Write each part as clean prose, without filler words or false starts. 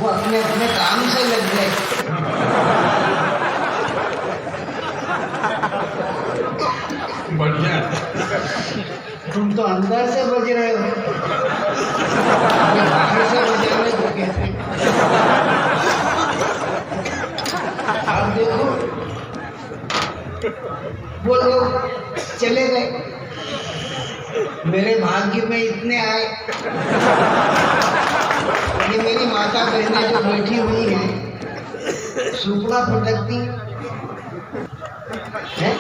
अपने अपने काम से लग गए। बढ़िया। तुम तो अंदर से बज रहे हो, बाहर से बजाने को कहते। आप देखो वो लोग चले गए, मेरे भाग्य में इतने आए। ये मेरी माता बहनें जो बैठी हुई हैं, सुपड़ा पटकती है,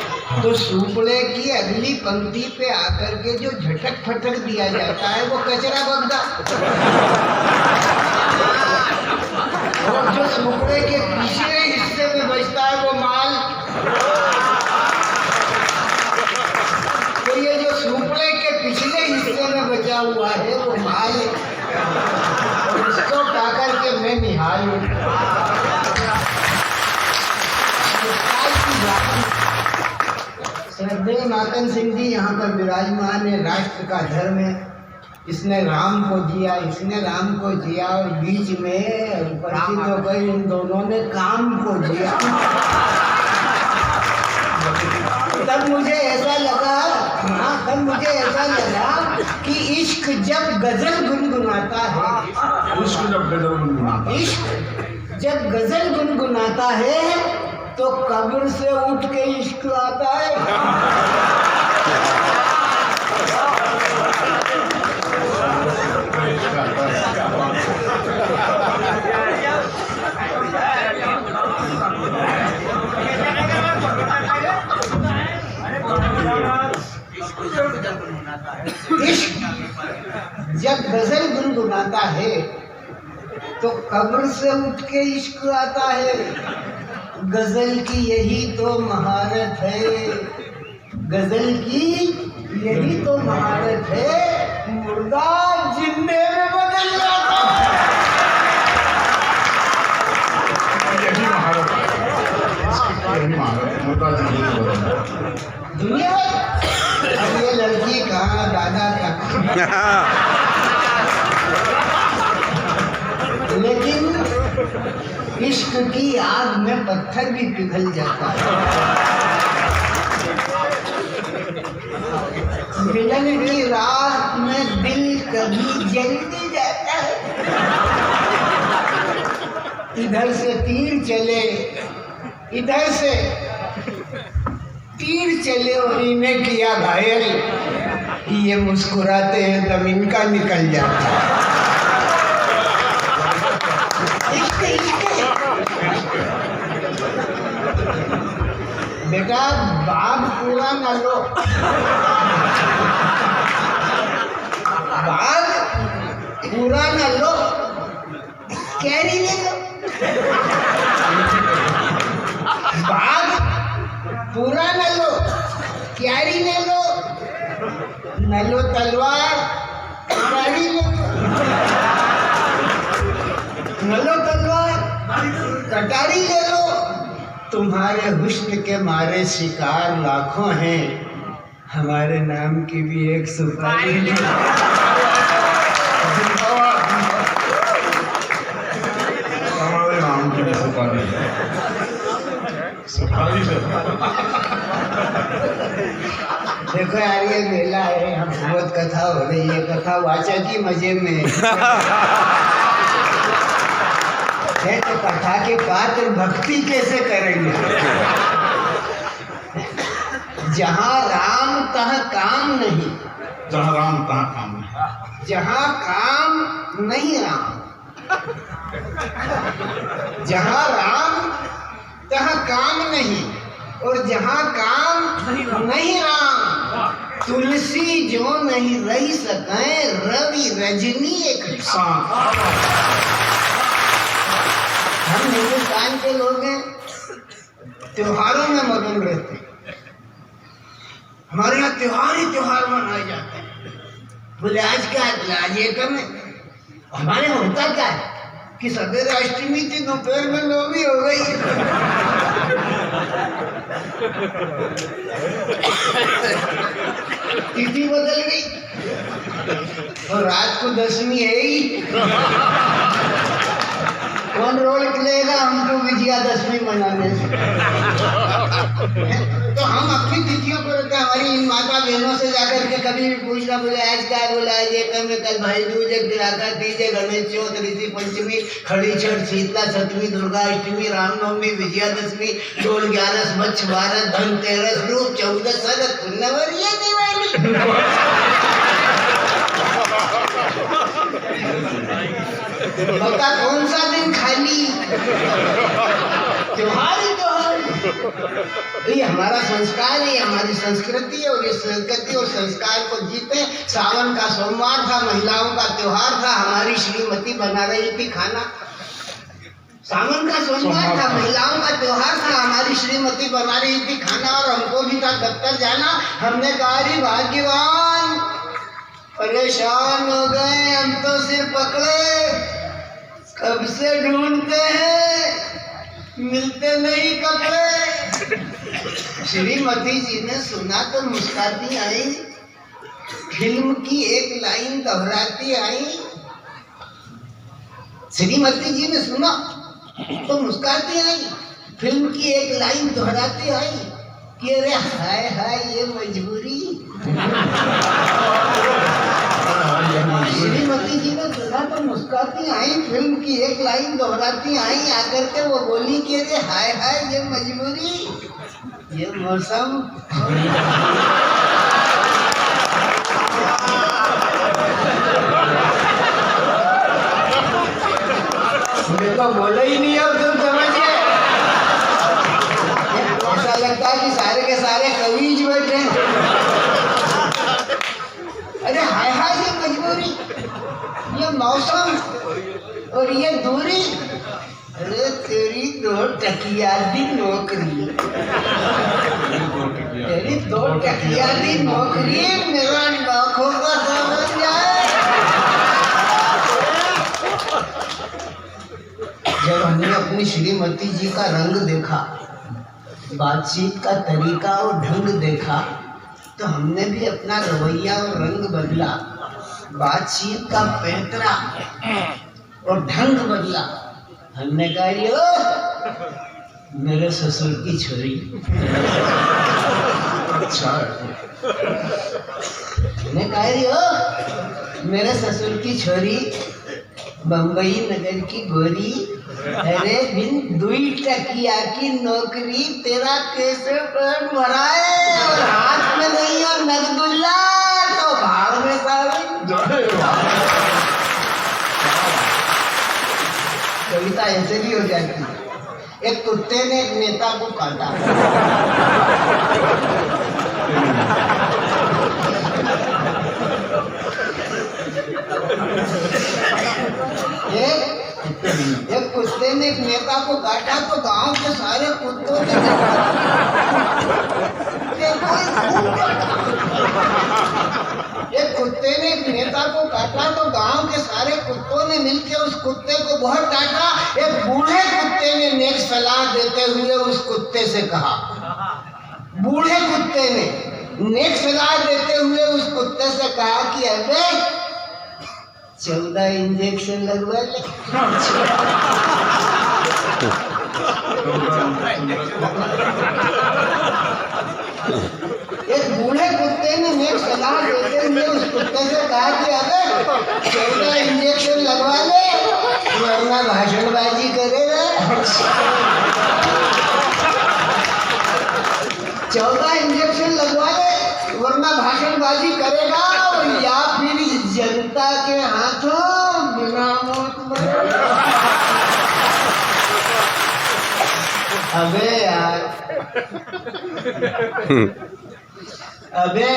तो सुपड़े की अगली पंक्ति पे आकर के जो झटक फटक दिया जाता है वो कचरा बगदा, और जो सुपड़े के पिछले हिस्से में बचता है वो माल। तो ये जो सुपड़े के पिछले हिस्से में बचा हुआ है वो माल, उसको पाकर के मैं निहाल हूँ। श्रद्धेय माखन सिंह जी यहाँ पर विराजमान है। राष्ट्र का धर्म है, इसने राम को जिया, इसने राम को जिया, और बीच में उपस्थित होकर इन दोनों ने काम को जिया। तब मुझे ऐसा लगा, तब मुझे ऐसा लगा कि इश्क जब गजल गुनगुनाता है, इश्क जब गजल गुनगुनाता है, इश्क जब गजल गुनगुनाता है तो कब्र से उठ के इश्क आता है। इश्क जब गजल गुनगुनाता है तो कब्र से उठ के इश्क आता है। गजल की यही तो महारत है, गजल की यही तो महारत है, मुर्दा जिंदे में बदल जाता है। यही महारत है, यही महारत है, मुर्दा जिंदे में बदल जाता है। दुनिया अब ये लड़की कहाँ, दादा का, लेकिन इश्क की आग में पत्थर भी पिघल जाता है। मिलन की रात में दिल कभी जल भी जाता है। इधर से तीर चले, इधर से तीर चले और इन्हें किया घायल, ये मुस्कुराते हैं तब इनका निकल जाता है। बेटा बाग पूरा न लो, बाग पूरा न लो, कैरी ले लो। बाग पूरा न लो, कैरी ले लो, न लो तलवार, कैरी ले लो, न लो तलवार, कटारी ले लो। तुम्हारे हुस्न के मारे शिकार लाखों हैं, हमारे नाम की भी एक सुपारी ले लो। हमारे नाम की भी सुपारी, सुपारी से। देखो यार ये मेला है, हम बहुत कथा हो रही है, कथा वाचक की मजे में है, तो कथा के पात्र भक्ति कैसे करेंगे? जहाँ राम तहाँ काम नहीं, जहाँ राम तहाँ काम नहीं, जहाँ काम नहीं राम, जहाँ राम तहाँ काम नहीं, और जहाँ काम नहीं राम। तुलसी जो नहीं रह सके, रवि रजनी एक साथ। हम हिंदुस्तान के लोग हैं, त्योहारों में मगन रहते हैं। हमारे यहाँ त्योहार ही त्योहार मनाए जाते हैं। बोले आज क्या है, आज ये करने। हमारे यहाँ होता क्या है कि सवेरे अष्टमी थी, दोपहर में नौमी हो गई। तिथि बदल गई और रात को दशमी है ही। कौन रोल लेगा हमको विजयादशमी मनाने से? तो हम अपनी तिथियों को रखते हैं। हमारी माता बहनों से जाकर के कभी भी पूछना, बोले आज क्या बोला है, ये कल कल भाई दूज, विराधा तीज, गणेश चौथ, ऋषि पंचमी, खड़ी छठ, शीतला सप्तमी, दुर्गा अष्टमी, रामनवमी, विजयादशमी, डोल 11, स्वच्छ भारत, धनतेरस, रूप 14, शरद पूर्णिमा, ये दिवाली। बता कौन सा दिन खाली? त्योहार ही त्योहार। ये हमारा संस्कार है, हमारी संस्कृति है, और ये संस्कृति और संस्कार को जीते। सावन का सोमवार था, महिलाओं का त्योहार था, हमारी श्रीमती बना रही थी खाना। सावन का सोमवार था, महिलाओं का त्योहार था, हमारी श्रीमती बना रही थी खाना, और हमको भी था दफ्तर जाना। हमने कहा अरे भाग्यवान, परेशान हो गए हम तो, सिर पकड़े, कब से ढूंढते हैं, मिलते नहीं कपड़े। श्रीमती जी ने सुना तो मुस्कुराती आई, फिल्म की एक लाइन दोहराती आई। श्रीमती जी ने सुना तो मुस्कुराती आई, फिल्म की एक लाइन दोहराती आई कि अरे हाय हाय ये मजबूरी। श्रीमती जी ने सुना तो मुस्कुराती आई, फिल्म की एक लाइन दोहराती आई, आकर के वो बोली कि अरे हाय हाय ये मजबूरी, ये मौसम। मुझे तो बोला ही नहीं है, तुम समझिए। ऐसा लगता है कि सारे के सारे कवि बैठे। अरे हाय हाय ये मजबूरी, ये मौसम और ये दूरी। अरे तेरी 2 टकिया दी नौकरी, तेरी 2 टकिया दी नौकरी, मेरा आँखों का समझ जाए। जब हमने अपनी श्रीमती जी का रंग देखा, बातचीत का तरीका और ढंग देखा, तो हमने भी अपना रवैया और रंग बदला, बातचीत का पैतरा और ढंग बदला। हमने कहा यो मेरे ससुर की छोरी। अच्छा हमने कहा यो मेरे ससुर की छोरी, बम्बई नगर की गोरी, अरे बिन 2 टकिया की नौकरी, तेरा कैसे पेट भराए, और हाथ में नहीं और नगदुल्ला तो भाड़ में सारी। कविता ऐसे भी हो जाती है। एक कुत्ते ने एक नेता को काटा। एक कुत्ते ने एक नेता को काटा तो गांव के सारे कुत्तों ने एक कुत्ते ने एक नेता को काटा तो गांव के सारे कुत्तों ने मिलकर उस कुत्ते को बहुत डांटा। एक बूढ़े कुत्ते ने नेक सलाह देते हुए उस कुत्ते से कहा, बूढ़े कुत्ते ने नेक सलाह देते हुए उस कुत्ते से कहा कि अबे 14 इंजेक्शन लगवा ले। एक बूढ़े कुत्ते ने नेक सलाह देते हुए उस कुत्ते से कहा कि अबे 14 इंजेक्शन लगवा ले, वरना भाषणबाजी करेगा। 14 इंजेक्शन लगवा ले वरना भाषणबाजी करेगा, और या फिर जनता के हाथों बिना मौत मरेगा। अबे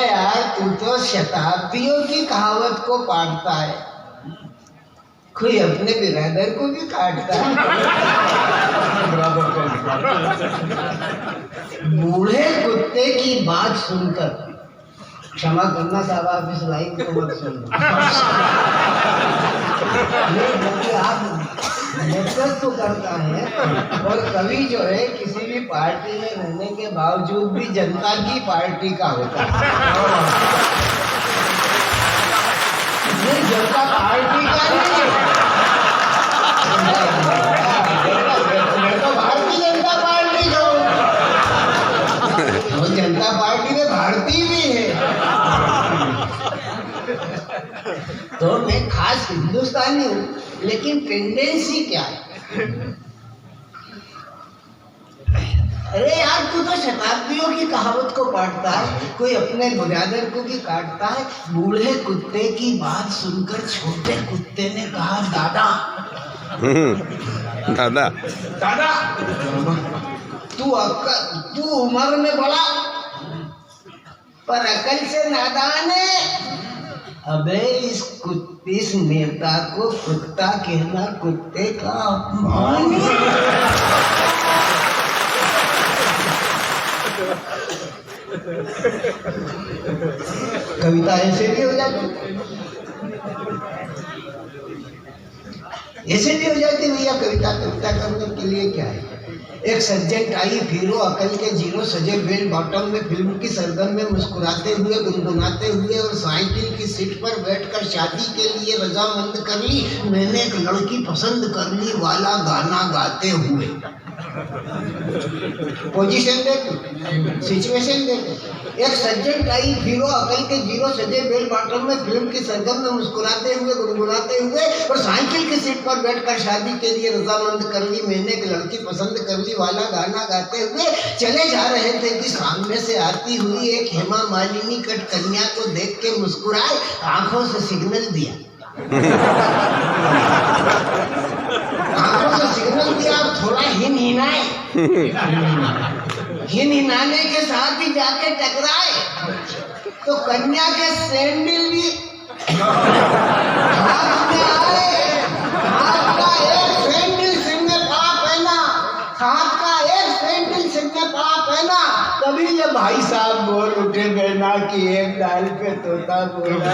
यार तू तो शताब्दियों की कहावत को पाटता है, कोई अपने बिरादर को भी काटता है। बूढ़े कुत्ते की बात सुनकर, क्षमा करना साहब आप इस लाइन को मत सुनना, आप नेतृत्व करता है, और कवि जो है किसी भी पार्टी में रहने के बावजूद भी जनता की पार्टी का होता है। ये जनता पार्टी का नहीं है। हिंदुस्तानी हूँ, लेकिन टेंडेंसी क्या है? अरे यार, तू तो शताब्दियों की कहावत को काटता है, कोई अपने बुनियादर को भी काटता है। बूढ़े कुत्ते की बात सुनकर छोटे कुत्ते ने कहा, दादा दादा दादा, तू उम्र में बड़ा पर अकल से नादान है। अबे इस नेता को कुत्ता कहना कुत्ते का अपमान है। कविता ऐसे भी हो जाती, ऐसे भी हो जाती भैया। कविता करने के लिए क्या है? एक सब्जेक्ट आई फिरो अकल के जीरो सजे बेल बॉटम में फिल्म की सरगम में मुस्कुराते हुए गुनगुनाते हुए और साइकिल की सीट पर बैठकर शादी के लिए रजामंद कर ली, मैंने एक लड़की पसंद कर ली वाला गाना गाते हुए। पोजीशन देखो, सिचुएशन देखो। एक सब्जेक्ट आई फिरो अकल के जीरो सजे बेल बॉटम में फिल्म की सरगम में मुस्कुराते हुए गुनगुनाते हुए और साइकिल की सीट पर बैठकर शादी के लिए रजामंद कर ली, मैंने एक लड़की पसंद कर ली वाला गाना गाते हुए चले जा रहे थे कि सामने से आती हुई एक हेमा मालिनी कट कन्या को देख के मुस्कुराए, आंखों से सिग्नल दिया। आंखों से सिग्नल दिया, अब थोड़ा हिन हिनाए। हिन हिनाने के साथ ही जाके टकराए तो कन्या के सैंडल भी हाथ में आए। हाथ का एक सैंडल सिर में पड़ा पहना, हाथ का एक सैंडल सिर में पड़ा पहना। तभी ये भाई साहब बोल उठे बहना कि एक डाल पे तोता बोला।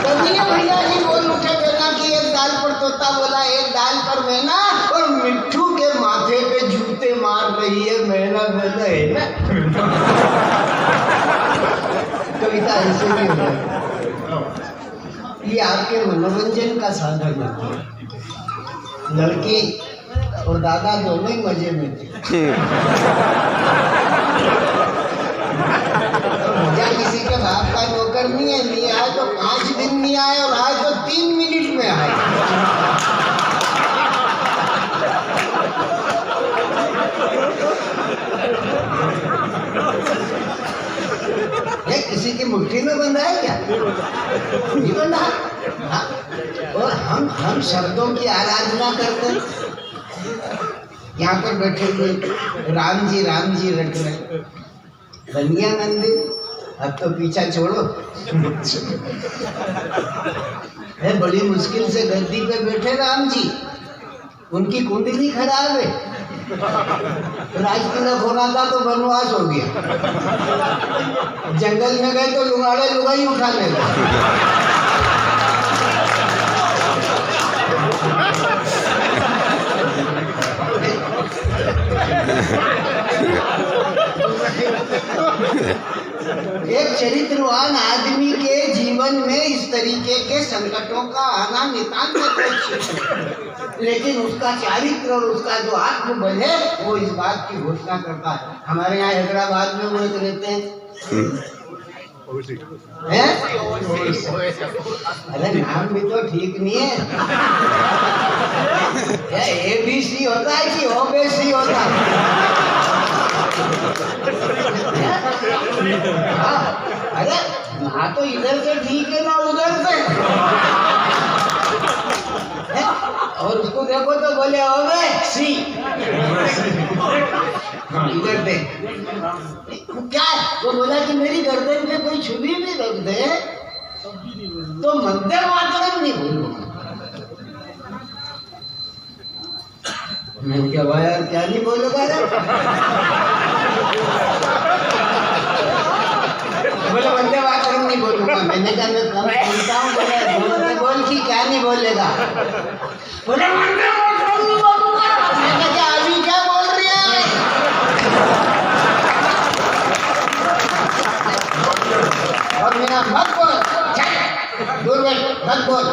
तभी भैया जी बोल उठे बहना कि एक डाल पर तोता बोला, एक डाल पर मैना, और मिट्ठू के माथे पे जूते मार रही है मैना मैना है ना। कविता ऐसे भी है, ये आपके मनोरंजन का साधन है। लड़की और दादा दोनों ही मजे में थे। मजा किसी के बाप का नौकर नहीं है, नहीं आए तो 5 दिन नहीं आए और आए तो 3 मिनट में आए। ये किसी की मुट्ठी में बंधा है क्या? नहीं बंधा। हाँ? और हम शब्दों की आराधना करते हैं। यहाँ पर बैठे हुए राम जी रट रहे, बन गया मंदिर, अब तो पीछा छोड़ो। है बड़ी मुश्किल से गद्दी पे बैठे राम जी, उनकी कुंडली खराब है, राजतिलक होना था तो वनवास हो गया, जंगल में गए तो लुगाड़े लुगाई उठा ले गए। एक चरित्रवान आदमी के जीवन में इस तरीके के संकटों का आना नितांत अपेक्षित है, लेकिन उसका चारित्र और उसका जो आत्मबल है वो इस बात की घोषणा करता है। हमारे यहाँ हैदराबाद में वो एक रहते हैं, अरे नाम भी तो ठीक नहीं है, ABC होता है कि OBC होता है? अरे ना तो इधर से ठीक है ना उधर से। और उसको देखो तो बोले OBC, इधर देख क्या है? वो बोला कि मेरी गर्दन पे कोई छुरी भी रख दे तो मंदिर मातरम नहीं बोलूंगा। मैं क्या भाई यार, क्या नहीं बोलूंगा यार? बोले वंदे मातरम नहीं बोलूंगा। मैंने कहा मैं कम बोलता हूँ, बोले बोल की क्या नहीं बोलेगा? बोले वंदे मातरम नहीं बोलूंगा। मैंने कहा अभी क्या बोल रही है? और मेरा मत बोल, दूर बैठ, मत बोल।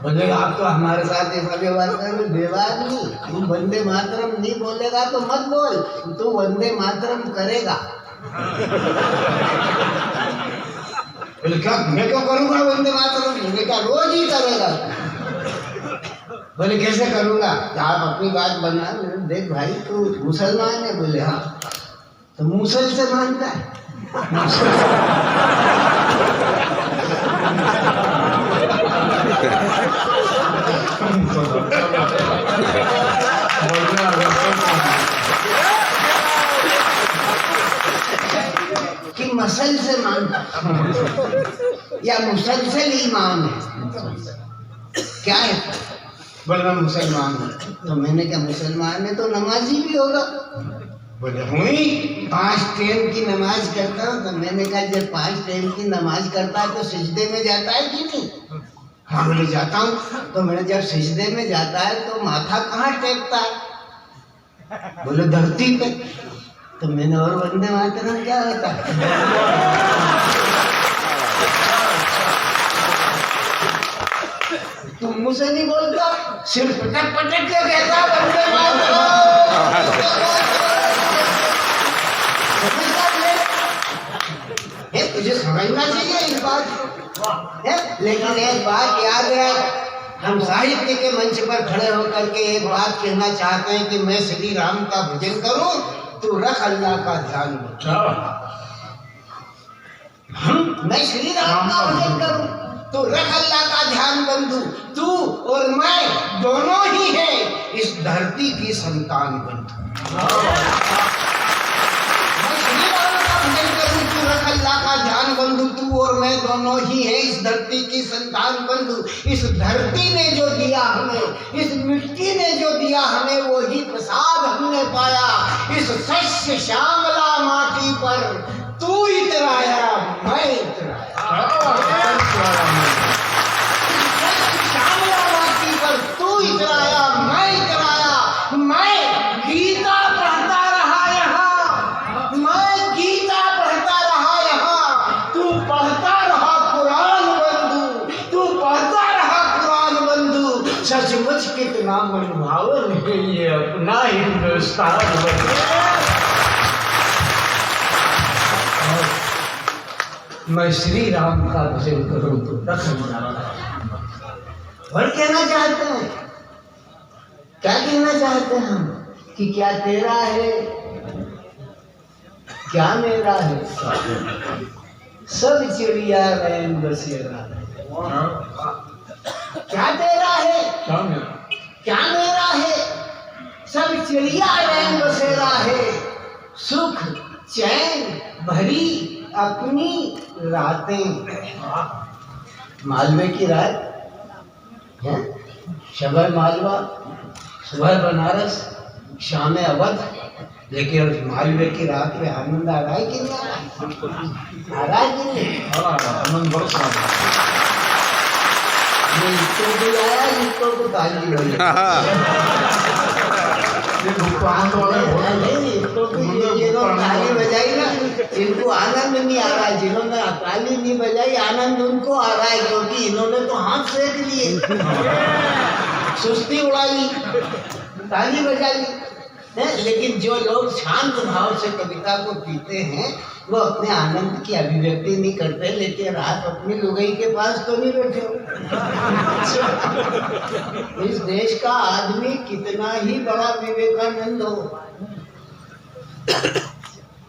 बोलेगा आप तो हमारे साथ ऐसा व्यवहार कर रहे, व्यवहार नहीं, तू वंदे मातरम नहीं बोलेगा तो मत बोल, तू वंदे मातरम करेगा। बोले क्या मैं क्यों करूंगा वंदे मातरम? मैंने कहा रोज ही करेगा। बोले कैसे करूंगा? आप अपनी बात बना। देख भाई तू मुसलमान है? बोले हाँ। तो मुसल से मानता है? कि मसल से मानता या मुसलसल ईमान है? क्या है? बोले मैं मुसलमान हूँ। तो मैंने कहा मुसलमान है तो नमाजी भी होगा? बोले हुई 5 टाइम की नमाज करता हूँ। तो मैंने कहा जब 5 टाइम की नमाज करता है तो सिजदे में जाता है कि नहीं? हाँ बोले जाता हूँ। तो मैंने जब सिजदे में जाता है तो माथा कहाँ टेकता है? बोले धरती पे। तो मैंने और वंदे मातरम क्या होता है? तुम मुझसे नहीं बोलता, सिर्फ पटक पटक के कहता वंदे मातरम। तुझे समझना चाहिए इस बात है। लेकिन एक बात याद है, हम साहित्य के मंच पर खड़े होकर के एक बात कहना चाहते हैं कि मैं श्री राम का भजन करूं, तू रख अल्लाह का ध्यान। मैं श्री राम का भजन करूं, तू रख अल्लाह का ध्यान बंधु। तू और मैं दोनों ही हैं इस धरती की संतान बंधु। मैं श्री राम का भजन करूं, तू रख अल्लाह का ध्यान बंधु। तू और मैं दोनों ही हैं इस धरती की संतान बंधु। इस धरती ने जो दिया हमें, इस मिट्टी ने जो दिया हमें, वो ही प्रसाद हमने पाया। इस शस्य श्यामला माटी पर तू इतराया, मैं इतराया। श्यामला माटी पर तू इतराया, मैं इतराया। मैं गीता पढ़ता रहा यहाँ, मैं गीता पढ़ता रहा यहाँ। तू पढ़ता रहा कुरान बंधु, तू पढ़ता रहा कुरान बंधु। सचमुच कितना मनभावन है ये अपना हिंदुस्तान बंधु। मैं श्री राम का भजन करूं तो रख और कहना चाहते हैं, क्या कहना चाहते हैं हम? कि क्या तेरा है, क्या मेरा है, सब चिड़िया रैन बसेरा। क्या तेरा है, क्या मेरा है, सब चिड़िया रैन बसेरा है। सुख चैन भरी अपनी रातें। मालवे की रात है, शबर मालवा, सुबह बनारस, शाम अवध। लेकिन मालवे की रात में आनंद आ रहा है कि नहीं? आ रहा है कि नहीं? आनंद बहुत इसको भी आया, इसको तो ताली हो ताली बजाई ना, इनको आनंद नहीं आ रहा है। जिन्होंने ताली नहीं बजाई आनंद उनको आ रहा है, क्योंकि इन्होंने तो हाथ सेक लिए, सुस्ती उड़ाई, ताली बजा ली। लेकिन जो लोग शांत भाव से कविता को पीते हैं वो अपने आनंद की अभिव्यक्ति नहीं करते। लेकिन रात अपनी लुगाई के पास तो नहीं बैठे हो। इस देश का आदमी कितना ही बड़ा विवेकानंद हो,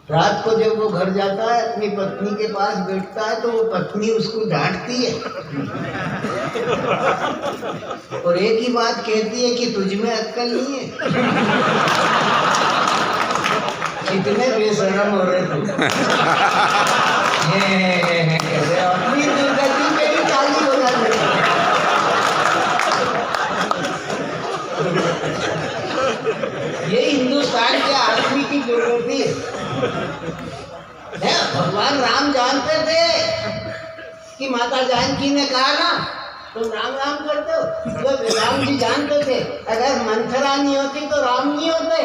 रात को जब वो घर जाता है अपनी पत्नी के पास बैठता है तो वो पत्नी उसको डांटती है और एक ही बात कहती है कि तुझ में अक्ल नहीं है। कितने बेशरम हो रहे थे। अपनी दुर्गति पे भी ताली हो जाती है। ये हिंदुस्तान के आदमी की दुर्गति है। भगवान राम जानते थे कि माता जानकी ने कहा ना तुम राम राम करते हो, तो राम जी जानते थे अगर मंथरा नहीं होती तो राम नहीं होते।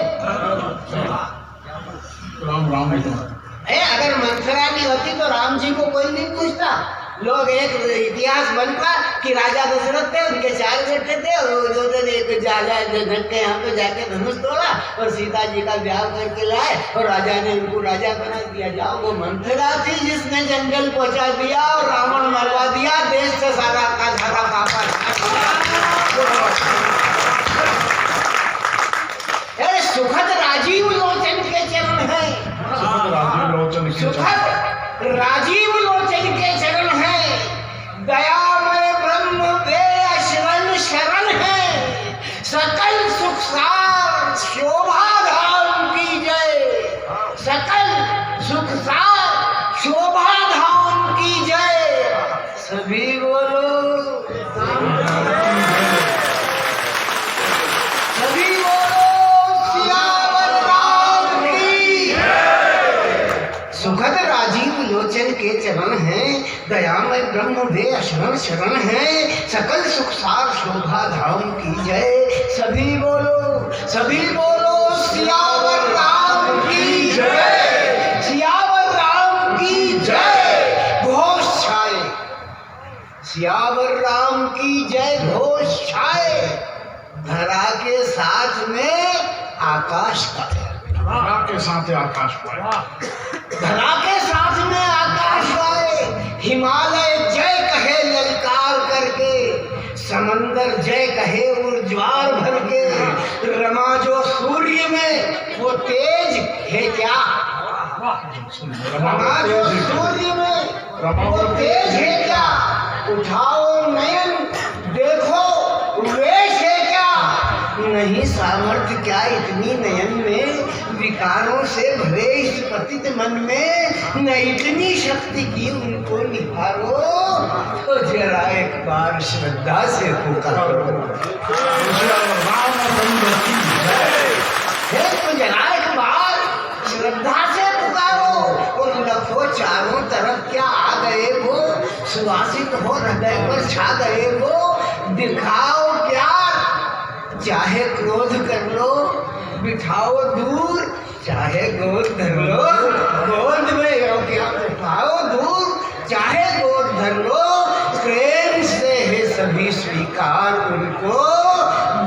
राम राम अगर मंथरा नहीं होती तो राम जी को कोई नहीं पूछता। लोग एक इतिहास बनता कि राजा दशरथ थे, उनके 4 बेटे थे और दुर्योधन एक जनक के यहाँ पे जाके धनुष तोड़ा और सीता जी का ब्याह करके लाए और राजा ने उनको राजा बना दिया। जाओ, वो मंथरा थी जिसने जंगल पहुंचा दिया और रावण मरवा दिया, देश से सारा का सारा पापा। अरे सुखद राजीव लोचन के चरण है, सुखद राजीव लोचन के चरण है, दयामय ब्रह्म वे शरण शरण है, सकल सुख सार शोभा धाम की जय, सकल सुख सार शोभा धाम की जय। सभी बोलो सुखद राजीव लोचन के चरण है, दयामय ब्रह्म वे शरण शरण है, सकल सुख सार शोभा धाम की जय। सभी बोलो सियावर राम की जय, सियावर राम की जय। घोष छाए, सियावर राम की जय घोष छाए, धरा के साथ में आकाश का, धरा के साथ आकाश पाए, धरा के साथ में आकाश पाए। हिमालय जय कहे ललकार करके, समंदर जय कहे उर्ज्वार भर के, रमा जो सूर्य में वो तेज है क्या, रमा जो सूर्य में वो तेज है क्या, उठाओ नयन देखो वेश है क्या, नहीं सामर्थ्य क्या इतनी नयन में, विकारों से भरे इस पतित मन में, न इतनी शक्ति की उनको निहारो, तो जरा एक बार श्रद्धा से पुकारो। तो जरा एक बार श्रद्धा से पुकारो। और लखो चारों तरफ क्या आ गए वो, सुवासित हो हृदय पर छा गए वो, दिखाओ क्या, चाहे क्रोध कर लो बिठाओ दूर, चाहे गोद धर लो गोद में हो क्या, बिठाओ दूर चाहे गोद धर लो, प्रेम से है सभी स्वीकार उनको,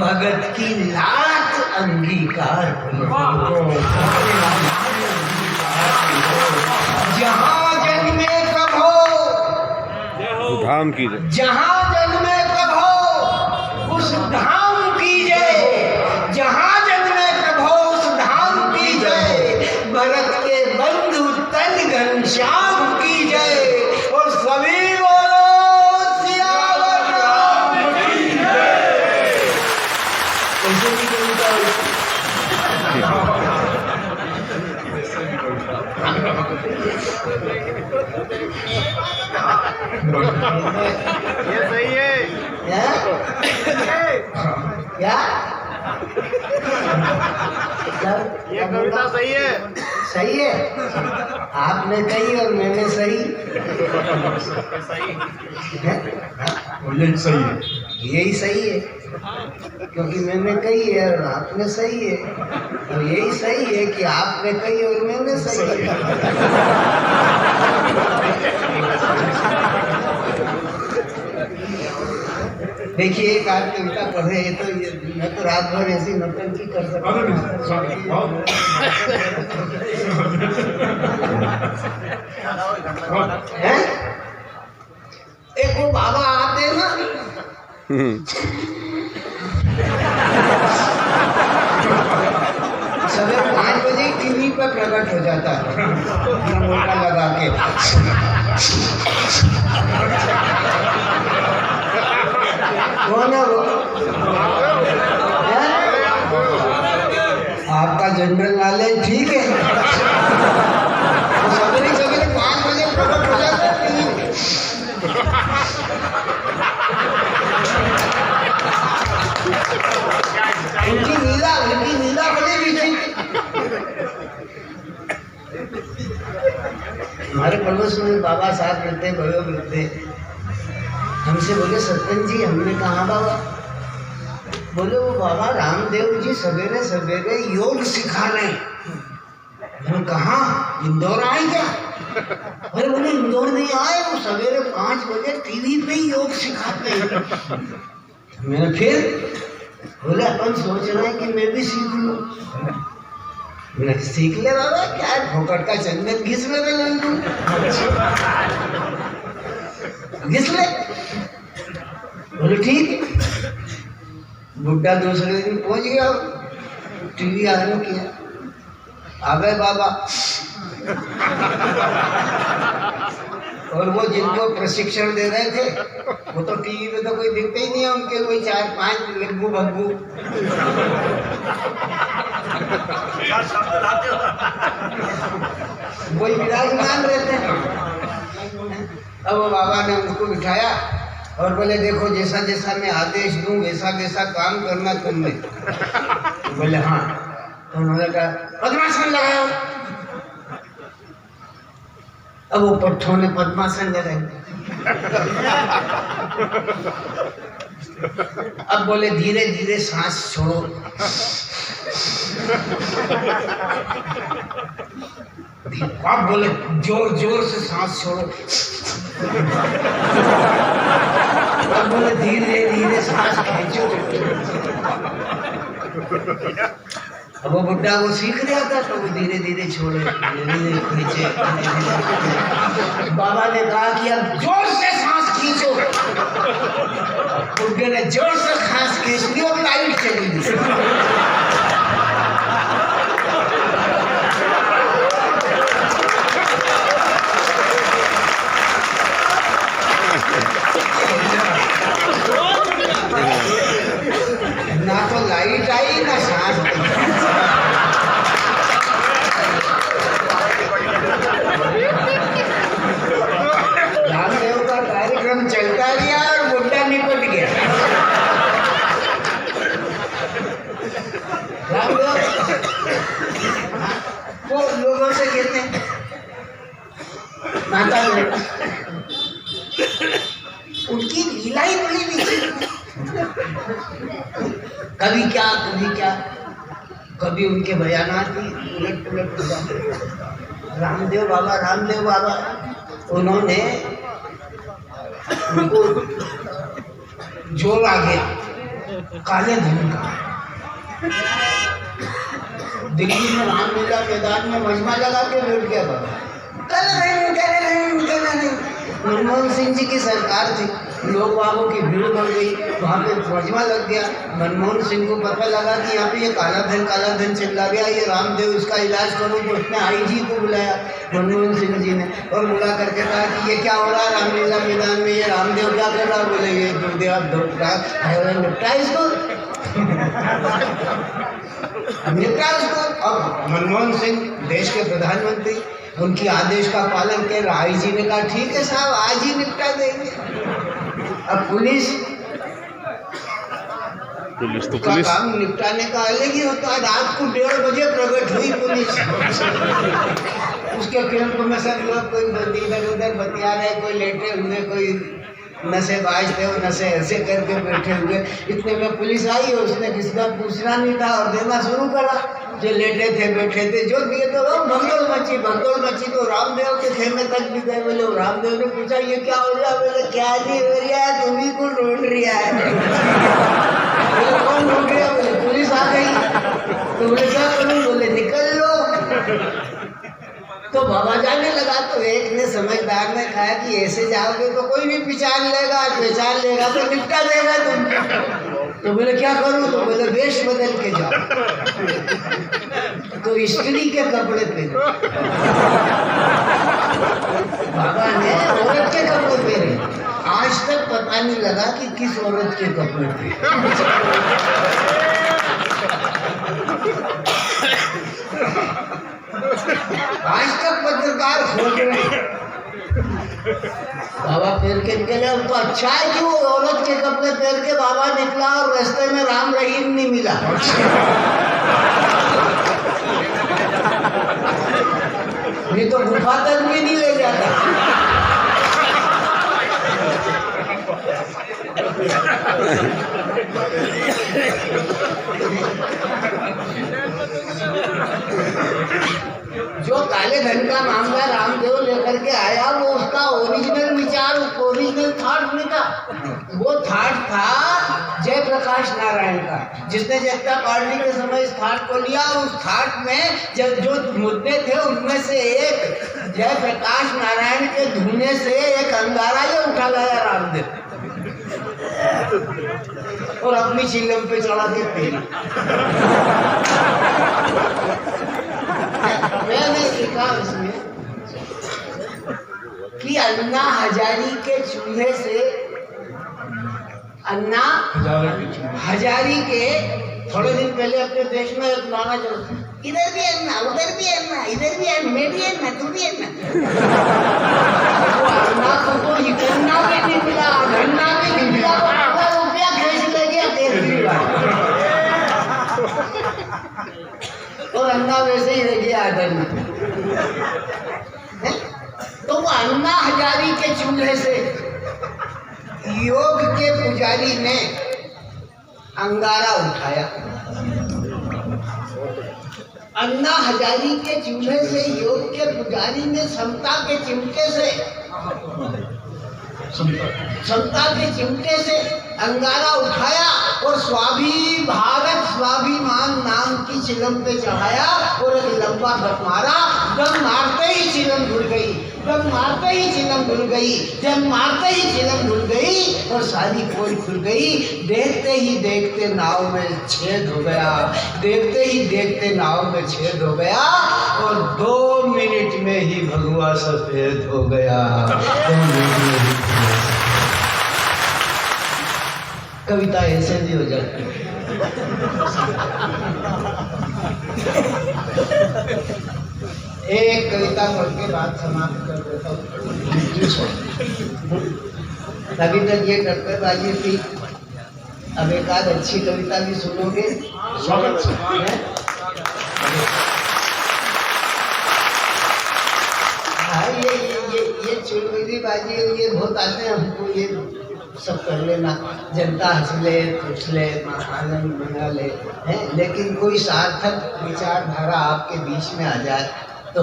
भगत की लात अंगीकार उनको। जहाँ जन्मे कब हो धाम की जय, जहाँ जन्मे कब हो उस धाम की जय, जहाँ जन्मे कब हो उस धाम की जय, भरत के बंधु तन घनश्याम की जय। और सभी बोलो सियावर राम की जय। कैसे भी बोलता ये सही है क्या ये कविता सही है, सही है, आपने कही और मैंने सही है? यही सही है, यही सही है, क्योंकि मैंने कही है और आपने सही है, और यही सही है कि आपने कही और मैंने सही है। देखिए एक आध कविता पढ़े तो मैं तो रात भर ऐसी नौटंकी कर सकता है। एक वो बाबा आते हैं ना, सवेरे 5 बजे टीवी पर प्रकट हो जाता है, मोटा लगा के। कौन है वो? आपका जनरल नॉलेज ठीक है। सवेरे सवेरे 5 बजे प्रकट हो जाता है। उनकी नीला बड़ी भी हमारे पड़ोस में बाबा साहब रहते भयो मिलते, हमसे बोले सरपंच जी, हमने कहा बाबा, बोले वो बाबा रामदेव जी सवेरे सवेरे योग सिखा रहे हैं। कहा इंदौर आए क्या? अरे बोले इंदौर नहीं आए, वो सवेरे 5 बजे टीवी पे ही योग सिखाते हैं। मैंने फिर बोले अपन सोच रहे हैं कि मैं भी सीख लूं। मैंने सीख ले बाबा, क्या फोकट का चंदन घिस ले लल्लू, घिस ले। बोले ठीक। बुड्ढा दूसरे दिन पहुंच गया, टीवी आने किया, आ गए बाबा। और वो जिनको प्रशिक्षण दे रहे थे वो तो टीवी पे तो कोई दिखते ही नहीं है उनके, कोई 4-5 लग्गू भग्गू। वही विराजमान रहते हैं। अब वो बाबा ने उनको बिठाया और बोले देखो जैसा जैसा मैं आदेश दूं वैसा वैसा काम करना तुमने। बोले हाँ। तो उन्होंने कहा पद्मासन लगाओ। अब वो पट्ठों ने पद्मासन लगाई। अब बोले धीरे धीरे सांस छोड़ो। अब बोले जोर जोर से सांस छोड़ो। अब बोले धीरे धीरे सांस खींचो। अब वो बुड्ढा वो सीख रहा था तो वो धीरे धीरे छोड़े, धीरे धीरे खींचे। बाबा ने कहा कि अब जोर से सांस खींचो। बुड्ढे ने जोर से सांस खींच ली और लाइट चली गई। ना तो लाइट आई ना सांस। रामदेव का कार्यक्रम चलता गया और बुड्ढा निपट गया। रामदेव वो लोगों से कहते हैं माता उनकी लीला ही बड़ी विचित्र। कभी क्या कभी क्या, कभी उनके बयानात ही उलट पुलट हो जाते। रामदेव बाबा उन्होंने उनको जोर आ गया काले धन का। दिल्ली में रामलीला मैदान में मजमा लगा के बैठ गया बाबा। मनमोहन सिंह जी की सरकार थी, लोग बाबों की भीड़ बढ़ गई, वहाँ पे मजमा लग गया। मनमोहन सिंह को पता लगा कि यहाँ पे ये काला धन चला गया, ये रामदेव इसका इलाज करो। तो उसने आईजी को बुलाया मनमोहन सिंह जी ने और बुला करके कहा कि ये क्या हो रहा है रामलीला मैदान में, ये रामदेव क्या कर रहा है। बोले ये निपटा इसको, निपटा उसको। अब मनमोहन सिंह देश के प्रधानमंत्री, उनकी आदेश का पालन कर रहा। आईजी ने कहा ठीक है साहब आज ही निपटा देंगे। अब पुलिस तो का काम निपटाने का अलग ही होता है। रात को 1:30 बजे प्रकट हुई पुलिस। उसके कैंप में सब लोग कोई इधर उधर बतिया रहे, कोई लेटे हुए, कोई नशे बाजते हो, नशे ऐसे करके बैठे हुए। इतने में पुलिस आई और उसने किसी का पूछना नहीं था और देना शुरू करा। जो लेटे थे बैठे थे जो दिए तो भगदौड़ मची तो रामदेव के खेमे तक भी गए। बोले रामदेव ने पूछा ये क्या हो रहा है। बोले क्या नहीं हो रहा है, तुम ही को ढूंढ रहा है। बोले कौन ढूंढ रहा है। बोले पुलिस आ गई। तो बोले क्या करूँ। बोले निकल लो। तो बाबा जाने लगा तो एक ने समझदार ने कहा कि ऐसे जाओगे तो कोई भी पहचान लेगा तो निपटा देगा तुम। तो बोले क्या करूं। तो बोले वेश बदल के जाओ, तो स्त्री के कपड़े पहने। बाबा ने औरत के कपड़े पहने। आज तक पता नहीं लगा कि किस औरत के कपड़े पहने। आज तक पत्रकार खोज रहे। बाबा पहन के निकले। तो अच्छा है कि वो औरत के कपड़े पहन के बाबा निकला और रास्ते में राम रहीम नहीं मिला। नहीं तो गुफा तक भी नहीं ले जाता। जो काले धन का मामला रामदेव लेकर के आया वो उसका ओरिजिनल विचार, ओरिजिनल थॉट नहीं था। वो थॉट था जयप्रकाश नारायण का, जिसने जनता पार्टी के समय इस थॉट को लिया। उस थॉट में जब जो मुद्दे थे उनमें से एक जयप्रकाश नारायण के धुने से एक अंगारा ये उठा लाया रामदेव और अपनी चिलम पे चढ़ा के पीना। मैंने लिखा इसमें कि अन्ना हजारी के चूल्हे से, अन्ना हजारी के थोड़े दिन पहले अपने देश में एक गाना चलता, इधर भी अन्ना, उधर भी अन्ना, इधर भी अन्ना, मैं भी अन्ना, तू भी अन्ना। अन्ना को इतना भी नहीं मिला, धन्ना भी नहीं मिला, रुपया खींच ले गया तेरी बात। और अन्ना वैसे ही रह गया धन्ना। तो वो अन्ना हजारी के चूल्हे से योग के पुजारी ने अंगारा उठाया। अन्ना हजारी के चूल्हे से योग के पुजारी ने समता के चिमटे से, समता के चिमटे से अंगारा उठाया और भारत स्वाभिमान नाम की चिलम पे चढ़ाया और एक लंबा दम मारा। दम मारते ही चिलम घुल गई, दम मारते ही चिलम घुल गई, दम मारते ही चिलम घुल गई और सारी पोल खुल गई। देखते ही देखते नाव में छेद हो गया, देखते ही देखते नाव में छेद हो गया और 2 मिनट में ही भगवा सफेद हो गया। कविता ऐसे भी हो जाती है। एक कविता पढ़ के बात समाप्त कर देता हूँ। अभी तक ये टप्पेबाजी थी, अब एक आध अच्छी कविता भी सुनोगे। स्वागत हाँ, ये चुड़बुड़ी बाजी ये बहुत आते हैं हमको, ये सब कर लेना, जनता हंस ले, खुश ले, आनंद मना ले, है। लेकिन कोई सार्थक विचारधारा आपके बीच में आ जाए तो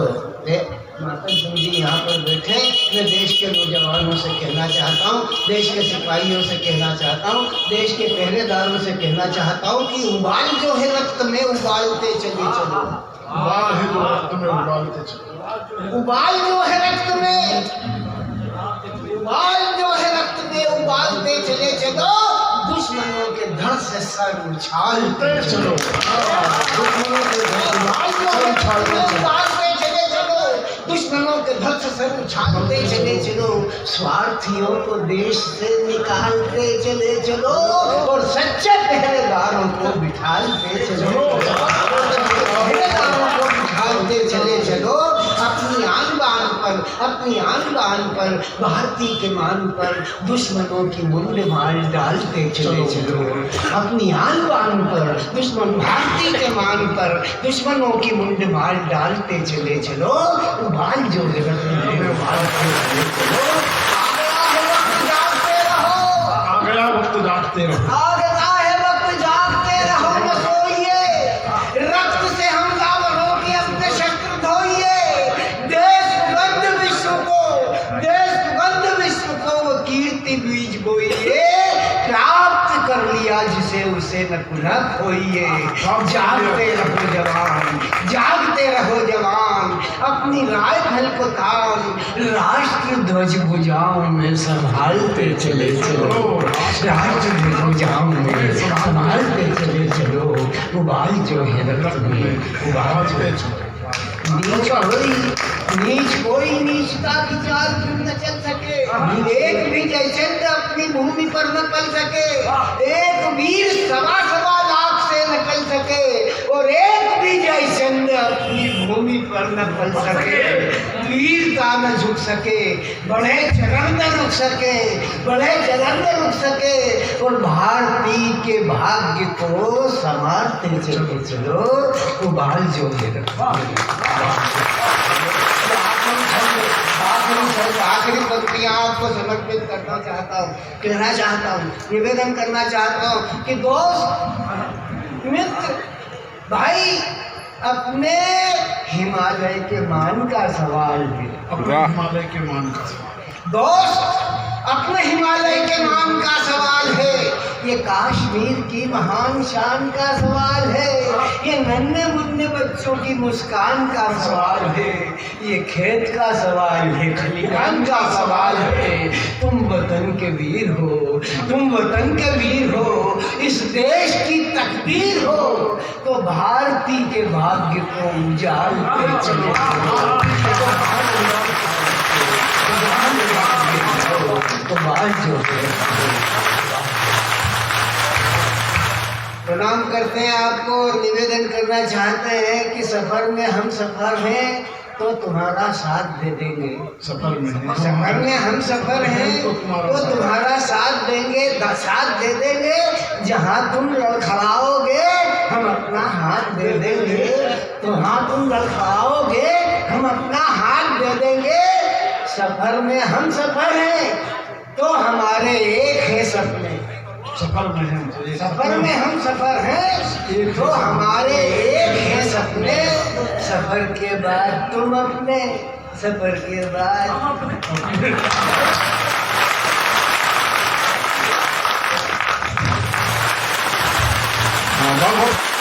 माता सिंह जी यहाँ पर बैठे। मैं देश के नौजवानों से कहना चाहता हूँ, देश के सिपाहियों से कहना चाहता हूँ, देश के पहरेदारों से कहना चाहता हूँ कि उबाल जो है रक्त में उबालते चले चलो, उबाल है जो रक्त में उबालते चलो, उबाल जो है रक्त में, उबाल जो है रक्त में उबालते चले चलो, दुश्मनों के धड़ से सर उछालते चलो, दुश्मनों के उछालते चले चलो, दुश्मनों के धड़ से सर उछालते चले चलो, स्वार्थियों को देश से निकालते चले चलो और सच्चे पहरेदारों को बिठालते चलो, पहरेदारों को बिठालते चले चलो। अपनी आन बान पर, अपनी आन बान पर, भारतीय के मान पर दुश्मनों की मुंड मार डालते चले चलो, अपनी आन बान पर दुश्मन, भारतीय के मान पर दुश्मनों की मुंड मार डालते चले चलो, उबाल जो है रक्त में उबालते चले चलो। आ गया वक्त जागते रहो, आ गया है वक्त जागते रहो, न सोइए, रक्त से हम दामनों के अपने शस्त्र धोइए, देश सुगंध विश्व को वो कीर्ति बीज बोइए, प्राप्त कर लिया जिसे उसे न पुनः खोइए। जागते रहो जवान, जागते रहो जवान, अपनी राइफल को थाम राष्ट्र ध्वज भुजाओं में संभालते चले चलो, राष्ट्र ध्वज भुजाओं में संभालते चले चलो, उबाल जो है रक्त में उबालते चलो। नीच कोई नीचता विचार क्यों न चल सके, एक भी जयचंद्र अपनी भूमि पर न पल सके, एक वीर 1.25 लाख से न पल सके और एक भी जयचंद्र अपनी भूमि पर न पल सके, वीरता न झुक सके, बड़े चरण न रुक सके, बड़े चरण न रुक सके और भारतीय के भाग्य को संवारते चले चलो, उबाल जो है आखिरी पंक्तियां आपको समर्पित करना चाहता हूँ, कहना चाहता हूँ, निवेदन करना चाहता हूँ कि दोस्त, मित्र, भाई, अपने हिमालय के मान का सवाल है। अपने हिमालय के मान का सवाल। दोस्त, अपने हिमालय के मान का सवाल है, ये कश्मीर की महान शान का सवाल है, ये नन्हे मुन्ने बच्चों की मुस्कान का सवाल है, ये खेत का सवाल है, खलिहान का सवाल है। तुम वतन के वीर हो, तुम वतन के वीर हो, इस देश की तकदीर हो, तो भारती के भाग्य को उजालते चले तो बात जो है। प्रणाम करते हैं आपको, निवेदन करना चाहते हैं कि सफर में हम सफर हैं तो तुम्हारा साथ दे देंगे। सफर में सफर में हम सफर हैं तो तुम्हारा साथ देंगे, साथ दे देंगे। जहाँ तुम लड़खड़ाओगे हम अपना हाथ दे देंगे, जहाँ तुम लड़खड़ाओगे हम अपना हाथ दे देंगे। सफर में हम सफर हैं तो हमारे एक है सपने। सफर में हम सफर में हम सफर हैं तो हमारे एक है सपने। सफर के बाद तुम अपने, सफर के बाद बहुत